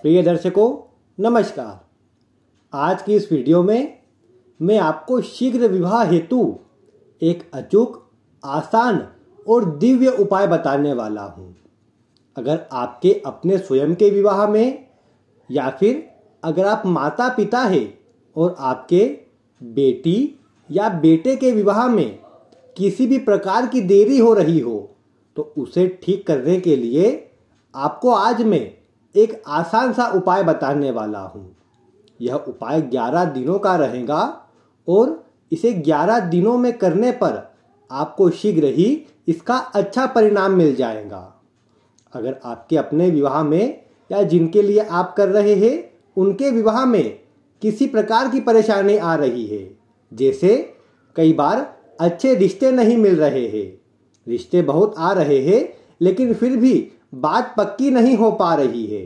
प्रिय दर्शकों नमस्कार। आज की इस वीडियो में मैं आपको शीघ्र विवाह हेतु एक अचूक, आसान और दिव्य उपाय बताने वाला हूं। अगर आपके अपने स्वयं के विवाह में या फिर अगर आप माता पिता हैं और आपके बेटी या बेटे के विवाह में किसी भी प्रकार की देरी हो रही हो तो उसे ठीक करने के लिए आपको आज मैं एक आसान सा उपाय बताने वाला हूं। यह उपाय 11 दिनों का रहेगा और इसे 11 दिनों में करने पर आपको शीघ्र ही इसका अच्छा परिणाम मिल जाएगा। अगर आपके अपने विवाह में या जिनके लिए आप कर रहे हैं उनके विवाह में किसी प्रकार की परेशानी आ रही है, जैसे कई बार अच्छे रिश्ते नहीं मिल रहे हैं, रिश्ते बहुत आ रहे हैं लेकिन फिर भी बात पक्की नहीं हो पा रही है,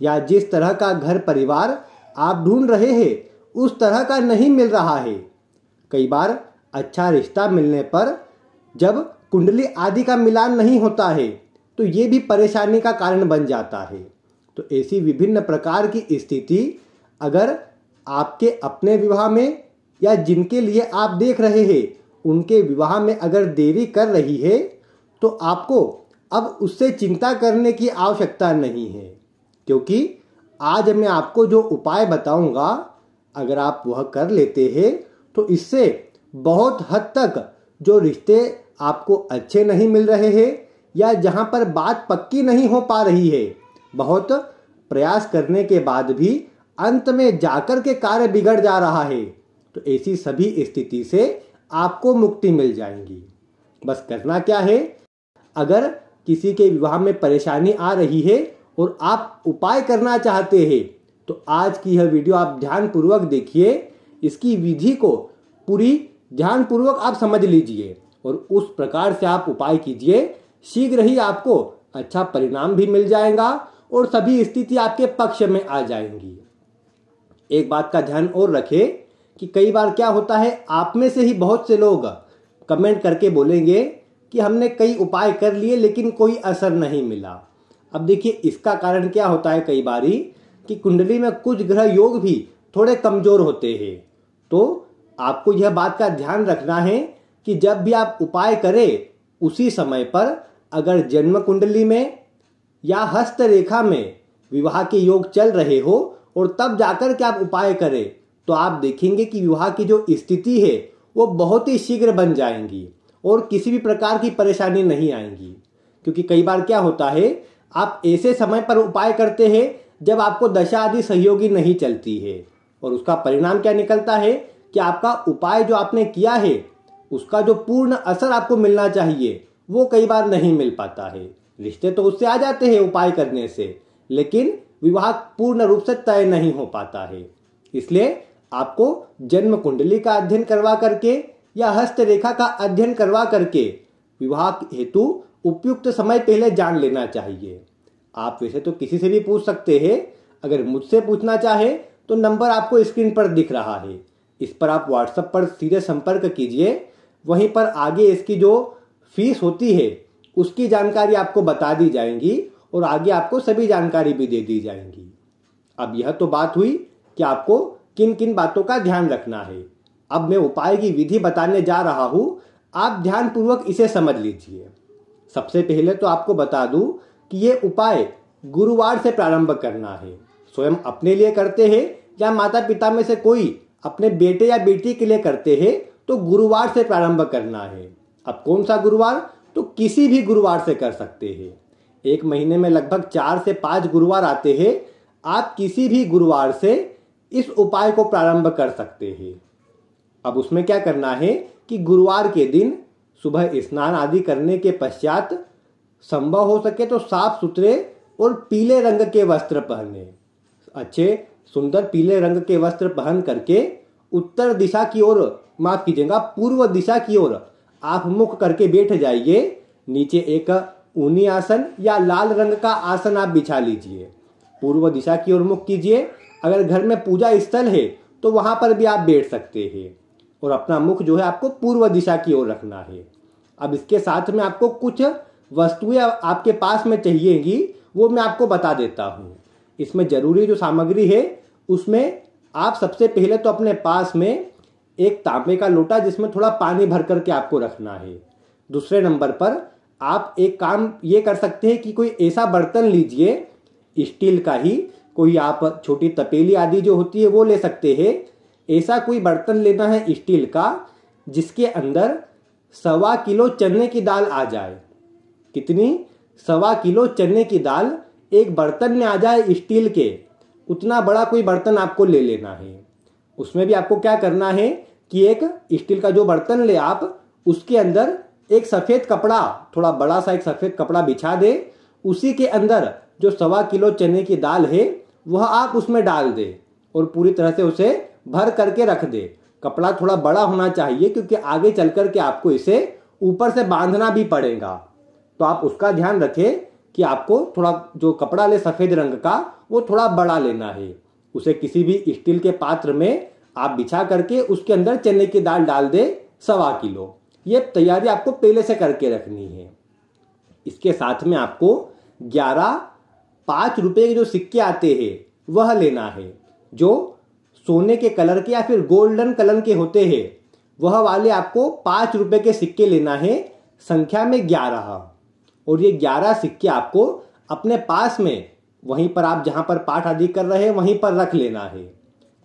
या जिस तरह का घर परिवार आप ढूंढ रहे हैं उस तरह का नहीं मिल रहा है। कई बार अच्छा रिश्ता मिलने पर जब कुंडली आदि का मिलान नहीं होता है तो ये भी परेशानी का कारण बन जाता है। तो ऐसी विभिन्न प्रकार की स्थिति अगर आपके अपने विवाह में या जिनके लिए आप देख रहे हैं उनके विवाह में अगर देरी कर रही है तो आपको अब उससे चिंता करने की आवश्यकता नहीं है, क्योंकि आज मैं आपको जो उपाय बताऊंगा अगर आप वह कर लेते हैं तो इससे बहुत हद तक जो रिश्ते आपको अच्छे नहीं मिल रहे हैं या जहां पर बात पक्की नहीं हो पा रही है, बहुत प्रयास करने के बाद भी अंत में जाकर के कार्य बिगड़ जा रहा है, तो ऐसी सभी स्थिति से आपको मुक्ति मिल जाएगी। बस करना क्या है, अगर किसी के विवाह में परेशानी आ रही है और आप उपाय करना चाहते हैं तो आज की यह वीडियो आप ध्यानपूर्वक देखिए। इसकी विधि को पूरी ध्यानपूर्वक आप समझ लीजिए और उस प्रकार से आप उपाय कीजिए। शीघ्र ही आपको अच्छा परिणाम भी मिल जाएगा और सभी स्थिति आपके पक्ष में आ जाएंगी। एक बात का ध्यान और रखें कि कई बार क्या होता है, आप में से ही बहुत से लोग कमेंट करके बोलेंगे कि हमने कई उपाय कर लिए लेकिन कोई असर नहीं मिला। अब देखिए इसका कारण क्या होता है, कई बारी कि कुंडली में कुछ ग्रह योग भी थोड़े कमजोर होते हैं। तो आपको यह बात का ध्यान रखना है कि जब भी आप उपाय करें उसी समय पर अगर जन्म कुंडली में या हस्त रेखा में विवाह के योग चल रहे हो और तब जाकर के आप उपाय करें तो आप देखेंगे कि विवाह की जो स्थिति है वो बहुत ही शीघ्र बन जाएंगी और किसी भी प्रकार की परेशानी नहीं आएंगी। क्योंकि कई बार क्या होता है, आप ऐसे समय पर उपाय करते हैं जब आपको दशा आदि सहयोगी नहीं चलती है और उसका परिणाम क्या निकलता है कि आपका उपाय जो आपने किया है उसका जो पूर्ण असर आपको मिलना चाहिए वो कई बार नहीं मिल पाता है। रिश्ते तो उससे आ जाते हैं उपाय करने से, लेकिन विवाह पूर्ण रूप से तय नहीं हो पाता है। इसलिए आपको जन्म कुंडली का अध्ययन करवा करके या हस्त रेखा का अध्ययन करवा करके विवाह हेतु उपयुक्त समय पहले जान लेना चाहिए। आप वैसे तो किसी से भी पूछ सकते हैं, अगर मुझसे पूछना चाहे तो नंबर आपको स्क्रीन पर दिख रहा है, इस पर आप व्हाट्सएप पर सीधे संपर्क कीजिए। वहीं पर आगे इसकी जो फीस होती है उसकी जानकारी आपको बता दी जाएंगी और आगे आपको सभी जानकारी भी दे दी जाएंगी। अब यह तो बात हुई कि आपको किन किन बातों का ध्यान रखना है। अब मैं उपाय की विधि बताने जा रहा हूं, आप ध्यानपूर्वक इसे समझ लीजिए। सबसे पहले तो आपको बता दूं कि यह उपाय गुरुवार से प्रारंभ करना है। स्वयं अपने लिए करते हैं या माता पिता में से कोई अपने बेटे या बेटी के लिए करते हैं तो गुरुवार से प्रारंभ करना है। अब कौन सा गुरुवार, तो किसी भी गुरुवार से कर सकते हैं। एक महीने में लगभग 4 से 5 गुरुवार आते हैं। आप किसी भी गुरुवार से इस उपाय को प्रारंभ कर सकते हैं। अब उसमें क्या करना है कि गुरुवार के दिन सुबह स्नान आदि करने के पश्चात संभव हो सके तो साफ सुथरे और पीले रंग के वस्त्र पहने। अच्छे सुंदर पीले रंग के वस्त्र पहन करके उत्तर दिशा की ओर, माफ कीजिएगा पूर्व दिशा की ओर आप मुख करके बैठ जाइए। नीचे एक ऊनी आसन या लाल रंग का आसन आप बिछा लीजिए। पूर्व दिशा की ओर मुख कीजिए। अगर घर में पूजा स्थल है तो वहां पर भी आप बैठ सकते हैं और अपना मुख जो है आपको पूर्व दिशा की ओर रखना है। अब इसके साथ में आपको कुछ वस्तुएं आपके पास में चाहिएगी, वो मैं आपको बता देता हूँ। इसमें जरूरी जो सामग्री है उसमें आप सबसे पहले तो अपने पास में एक तांबे का लोटा जिसमें थोड़ा पानी भर करके आपको रखना है। दूसरे नंबर पर आप एक काम ये कर सकते हैं कि कोई ऐसा बर्तन लीजिए, स्टील का ही, कोई आप छोटी तपेली आदि जो होती है वो ले सकते हैं। ऐसा कोई बर्तन लेना है स्टील का जिसके अंदर 1.25 किलो चने की दाल आ जाए। कितनी? 1.25 किलो चने की दाल एक बर्तन में आ जाए स्टील के, उतना बड़ा कोई बर्तन आपको ले लेना है। उसमें भी आपको क्या करना है कि एक स्टील का जो बर्तन ले आप, उसके अंदर एक सफेद कपड़ा, थोड़ा बड़ा सा एक सफेद कपड़ा बिछा दे। उसी के अंदर जो 1.25 किलो चने की दाल है वह आप उसमें डाल दे और पूरी तरह से उसे भर करके रख दे। कपड़ा थोड़ा बड़ा होना चाहिए क्योंकि आगे चल करके आपको इसे ऊपर से बांधना भी पड़ेगा। तो आप उसका ध्यान रखें कि आपको थोड़ा जो कपड़ा ले सफेद रंग का वो थोड़ा बड़ा लेना है। उसे किसी भी स्टील के पात्र में आप बिछा करके उसके अंदर चने की दाल डाल दे 1.25 किलो। ये तैयारी आपको पहले से करके रखनी है। इसके साथ में आपको 11 5 रुपए के जो सिक्के आते हैं वह लेना है, जो सोने के कलर के या फिर गोल्डन कलर के होते हैं। वह वाले आपको 5 रुपए के सिक्के लेना है, संख्या में 11। और ये 11 सिक्के आपको अपने पास में वहीं पर आप जहां पर पाठ आदि कर रहे हैं वहीं पर रख लेना है,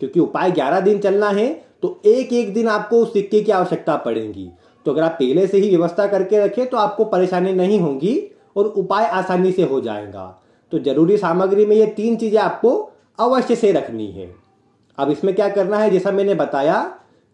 क्योंकि उपाय 11 दिन चलना है तो एक एक दिन आपको उस सिक्के की आवश्यकता पड़ेगी। तो अगर आप पहले से ही व्यवस्था करके रखें तो आपको परेशानी नहीं होगी और उपाय आसानी से हो जाएगा। तो जरूरी सामग्री में ये 3 चीजें आपको अवश्य से रखनी है। अब इसमें क्या करना है, जैसा मैंने बताया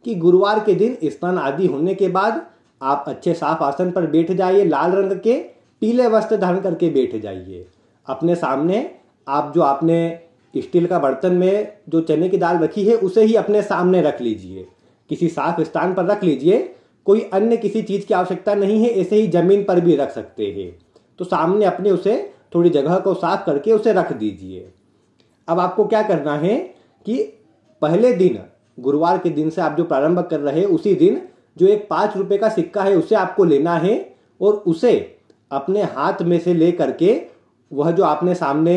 कि गुरुवार के दिन स्नान आदि होने के बाद आप अच्छे साफ आसन पर बैठ जाइए, लाल रंग के पीले वस्त्र धारण करके बैठ जाइए। अपने सामने आप जो आपने स्टील का बर्तन में जो चने की दाल रखी है उसे ही अपने सामने रख लीजिए, किसी साफ स्थान पर रख लीजिए। कोई अन्य किसी चीज की आवश्यकता नहीं है, ऐसे ही जमीन पर भी रख सकते हैं। तो सामने अपने उसे थोड़ी जगह को साफ करके उसे रख दीजिए। अब आपको क्या करना है कि पहले दिन, गुरुवार के दिन से आप जो प्रारंभ कर रहे हैं उसी दिन जो एक 5 रुपए का सिक्का है उसे आपको लेना है और उसे अपने हाथ में से ले करके वह जो आपने सामने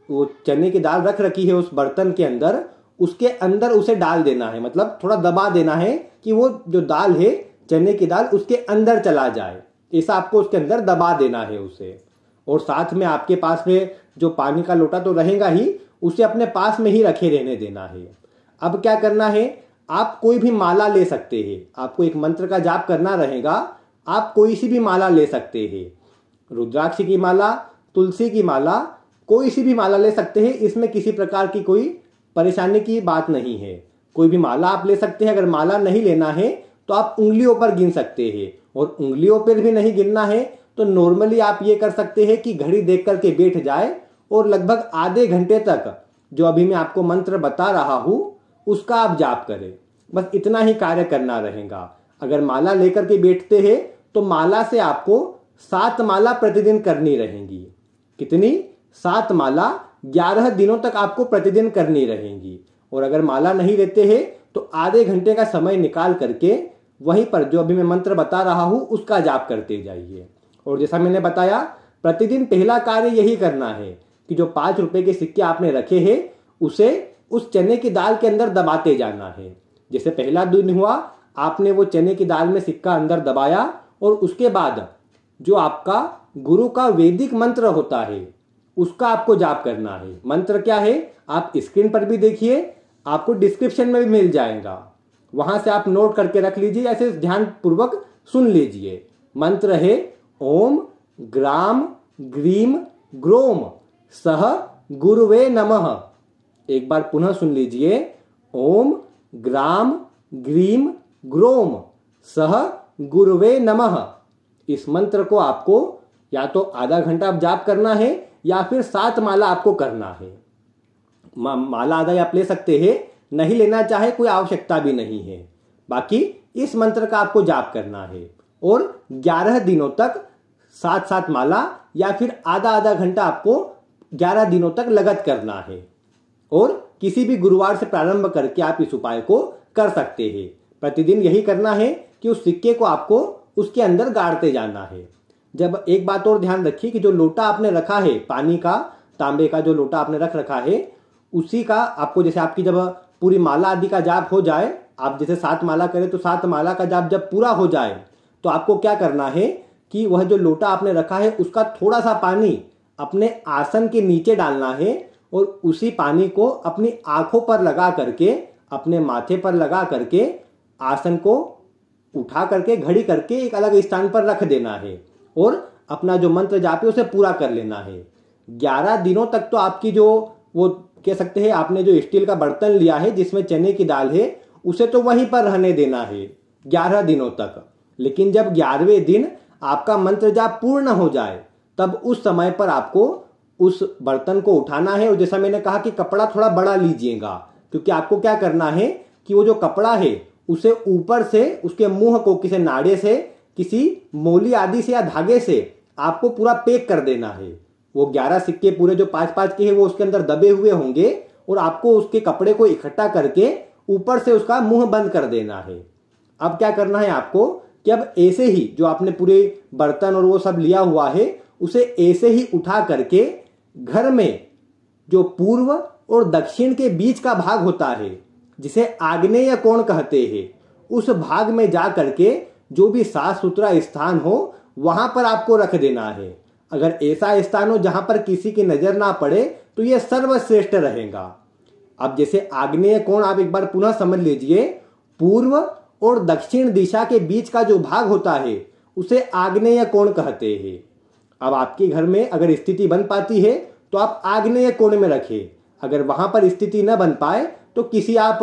वो चने की दाल रख रखी है उस बर्तन के अंदर, उसके अंदर उसे डाल देना है। मतलब थोड़ा दबा देना है कि वो जो दाल है चने की दाल उसके अंदर चला जाए, ऐसा आपको उसके अंदर दबा देना है उसे। और साथ में आपके पास में जो पानी का लोटा तो रहेगा ही, उसे अपने पास में ही रखे रहने देना है। अब क्या करना है, आप कोई भी माला ले सकते हैं। आपको एक मंत्र का जाप करना रहेगा, आप कोई सी भी माला ले सकते हैं। रुद्राक्ष की माला, तुलसी की माला, कोई सी भी माला ले सकते हैं। इसमें किसी प्रकार की कोई परेशानी की बात नहीं है, कोई भी माला आप ले सकते हैं। अगर माला नहीं लेना है तो आप उंगलियों पर गिन सकते हैं, और उंगलियों पर भी नहीं गिनना है तो नॉर्मली आप ये कर सकते हैं कि घड़ी देख करके बैठ जाए और लगभग आधे घंटे तक जो अभी मैं आपको मंत्र बता रहा हूं उसका आप जाप करें। बस इतना ही कार्य करना रहेगा। अगर माला लेकर के बैठते हैं तो माला से आपको 7 माला प्रतिदिन करनी रहेंगी। कितनी? 7 माला 11 दिनों तक आपको प्रतिदिन करनी रहेंगी। और अगर माला नहीं लेते हैं तो आधे घंटे का समय निकाल करके वहीं पर जो अभी मैं मंत्र बता रहा हूं उसका जाप करते जाइए। और जैसा मैंने बताया, प्रतिदिन पहला कार्य यही करना है कि जो 5 रुपए के सिक्के आपने रखे हैं उसे उस चने की दाल के अंदर दबाते जाना है। जैसे पहला दिन हुआ, आपने वो चने की दाल में सिक्का अंदर दबाया और उसके बाद जो आपका गुरु का वैदिक मंत्र होता है उसका आपको जाप करना है। मंत्र क्या है आप स्क्रीन पर भी देखिए, आपको डिस्क्रिप्शन में भी मिल जाएगा, वहां से आप नोट करके रख लीजिए, ऐसे ध्यान पूर्वक सुन लीजिए। मंत्र है ओम ग्राम ग्रीम ग्रोम सह गुरुवे नमः। एक बार पुनः सुन लीजिए, ओम ग्राम ग्रीम ग्रोम सह गुरुवे नमः। इस मंत्र को आपको या तो आधा घंटा जाप करना है या फिर 7 माला आपको करना है। माला आधा आप ले सकते हैं, नहीं लेना चाहे कोई आवश्यकता भी नहीं है। बाकी इस मंत्र का आपको जाप करना है और 11 दिनों तक 7-7 माला या फिर आधा आधा घंटा आपको 11 दिनों तक लगत करना है। और किसी भी गुरुवार से प्रारंभ करके आप इस उपाय को कर सकते हैं। प्रतिदिन यही करना है कि उस सिक्के को आपको उसके अंदर गाड़ते जाना है। जब एक बात और ध्यान रखिए कि जो लोटा आपने रखा है पानी का, तांबे का जो लोटा आपने रख रखा है उसी का आपको, जैसे आपकी जब पूरी माला आदि का जाप हो जाए, आप जैसे 7 माला करें तो 7 माला का जाप जब पूरा हो जाए तो आपको क्या करना है कि वह जो लोटा आपने रखा है उसका थोड़ा सा पानी अपने आसन के नीचे डालना है और उसी पानी को अपनी आंखों पर लगा करके, अपने माथे पर लगा करके आसन को उठा करके घड़ी करके एक अलग स्थान पर रख देना है और अपना जो मंत्र जाप है उसे पूरा कर लेना है। 11 दिनों तक तो आपकी जो वो कह सकते हैं आपने जो स्टील का बर्तन लिया है जिसमें चने की दाल है उसे तो वहीं पर रहने देना है 11 दिनों तक। लेकिन जब 11वें दिन आपका मंत्र जाप पूर्ण हो जाए तब उस समय पर आपको उस बर्तन को उठाना है और जैसा मैंने कहा कि कपड़ा थोड़ा बड़ा लीजिएगा, क्योंकि आपको क्या करना है कि वो जो कपड़ा है उसे ऊपर से उसके मुंह को किसी नाड़े से, किसी मोली आदि से या धागे से आपको पूरा पैक कर देना है। वो 11 सिक्के पूरे जो 5-5 के हैं वो उसके अंदर दबे हुए होंगे और आपको उसके कपड़े को इकट्ठा करके ऊपर से उसका मुंह बंद कर देना है। अब क्या करना है आपको कि अब ऐसे ही जो आपने पूरे बर्तन और वो सब लिया हुआ है उसे ऐसे ही उठा करके घर में जो पूर्व और दक्षिण के बीच का भाग होता है जिसे आग्नेय कोण कहते हैं, उस भाग में जा करके जो भी साफ सुथरा स्थान हो वहां पर आपको रख देना है। अगर ऐसा स्थान हो जहां पर किसी की नजर ना पड़े तो यह सर्वश्रेष्ठ रहेगा। अब जैसे आग्नेय कोण आप एक बार पुनः समझ लीजिए, पूर्व और दक्षिण दिशा के बीच का जो भाग होता है उसे आग्नेय कोण कहते हैं। अब आपके घर में अगर स्थिति बन पाती है तो आप आग्नेय कोण में रखें, अगर वहां पर स्थिति न बन पाए तो किसी आप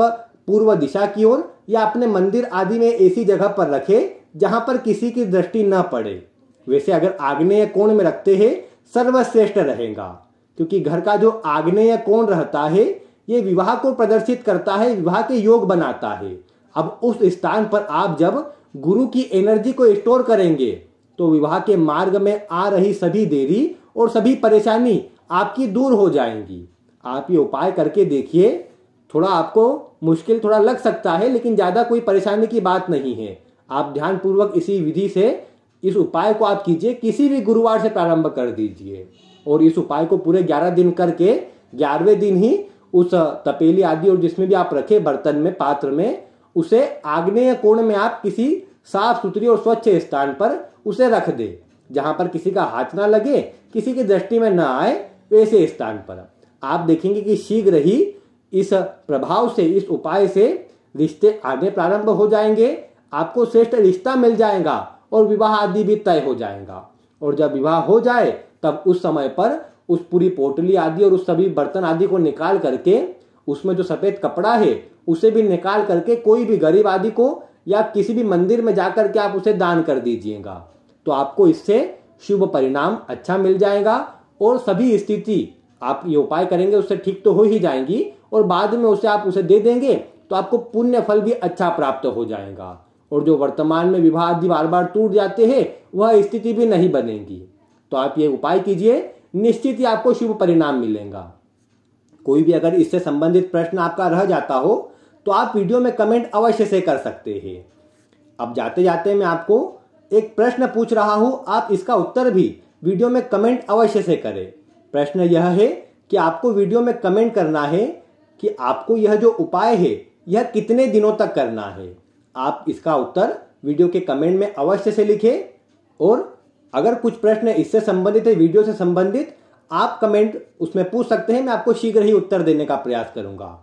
पूर्व दिशा की ओर या अपने मंदिर आदि में ऐसी जगह पर रखें जहां पर किसी की दृष्टि न पड़े। वैसे अगर आग्नेय कोण में रखते हैं सर्वश्रेष्ठ रहेगा, क्योंकि घर का जो आग्नेय कोण रहता है ये विवाह को प्रदर्शित करता है, विवाह के योग बनाता है। अब उस स्थान पर आप जब गुरु की एनर्जी को स्टोर करेंगे तो विवाह के मार्ग में आ रही सभी देरी और सभी परेशानी आपकी दूर हो जाएंगी। आप ये उपाय करके देखिए, थोड़ा आपको मुश्किल थोड़ा लग सकता है लेकिन ज्यादा कोई परेशानी की बात नहीं है। आप ध्यान पूर्वक इसी विधि से इस उपाय को आप कीजिए, किसी भी गुरुवार से प्रारंभ कर दीजिए और इस उपाय को पूरे 11 दिन करके 11वें दिन ही उस तपेली आदि और जिसमें भी आप रखे बर्तन में, पात्र में, उसे आग्नेय कोण में आप किसी साफ सुथरी और स्वच्छ स्थान पर उसे रख दे, जहां पर किसी का हाथ ना लगे, किसी की दृष्टि में ना आए, वैसे स्थान पर। आप देखेंगे कि शीघ्र ही इस प्रभाव से, इस उपाय से रिश्ते आगे प्रारंभ हो जाएंगे, आपको श्रेष्ठ रिश्ता मिल जाएगा और विवाह आदि भी तय हो जाएगा। और जब विवाह हो जाए तब उस समय पर उस पूरी पोटली आदि और उस सभी बर्तन आदि को निकाल करके उसमें जो सफेद कपड़ा है उसे भी निकाल करके कोई भी गरीब आदि को या किसी भी मंदिर में जाकर के आप उसे दान कर दीजिएगा, तो आपको इससे शुभ परिणाम अच्छा मिल जाएगा और सभी स्थिति आप ये उपाय करेंगे उससे ठीक तो हो ही जाएंगी और बाद में उसे आप उसे दे देंगे तो आपको पुण्य फल भी अच्छा प्राप्त हो जाएगा और जो वर्तमान में विवाह आदि बार बार टूट जाते हैं वह स्थिति भी नहीं बनेगी। तो आप ये उपाय कीजिए, निश्चित ही आपको शुभ परिणाम मिलेगा। कोई भी अगर इससे संबंधित प्रश्न आपका रह जाता हो तो आप वीडियो में कमेंट अवश्य से कर सकते हैं। अब जाते जाते मैं आपको एक प्रश्न पूछ रहा हूं, आप इसका उत्तर भी वीडियो में कमेंट अवश्य से करें। प्रश्न यह है कि आपको वीडियो में कमेंट करना है कि आपको यह जो उपाय है यह कितने दिनों तक करना है। आप इसका उत्तर वीडियो के कमेंट में अवश्य से लिखें और अगर कुछ प्रश्न इससे संबंधित है, वीडियो से संबंधित, आप कमेंट उसमें पूछ सकते हैं, मैं आपको शीघ्र ही उत्तर देने का प्रयास करूंगा।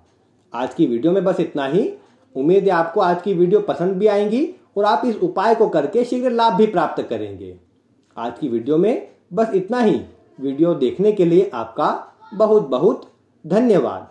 आज की वीडियो में बस इतना ही। उम्मीद है आपको आज की वीडियो पसंद भी आएंगी और आप इस उपाय को करके शीघ्र लाभ भी प्राप्त करेंगे। आज की वीडियो में बस इतना ही। वीडियो देखने के लिए आपका बहुत बहुत धन्यवाद।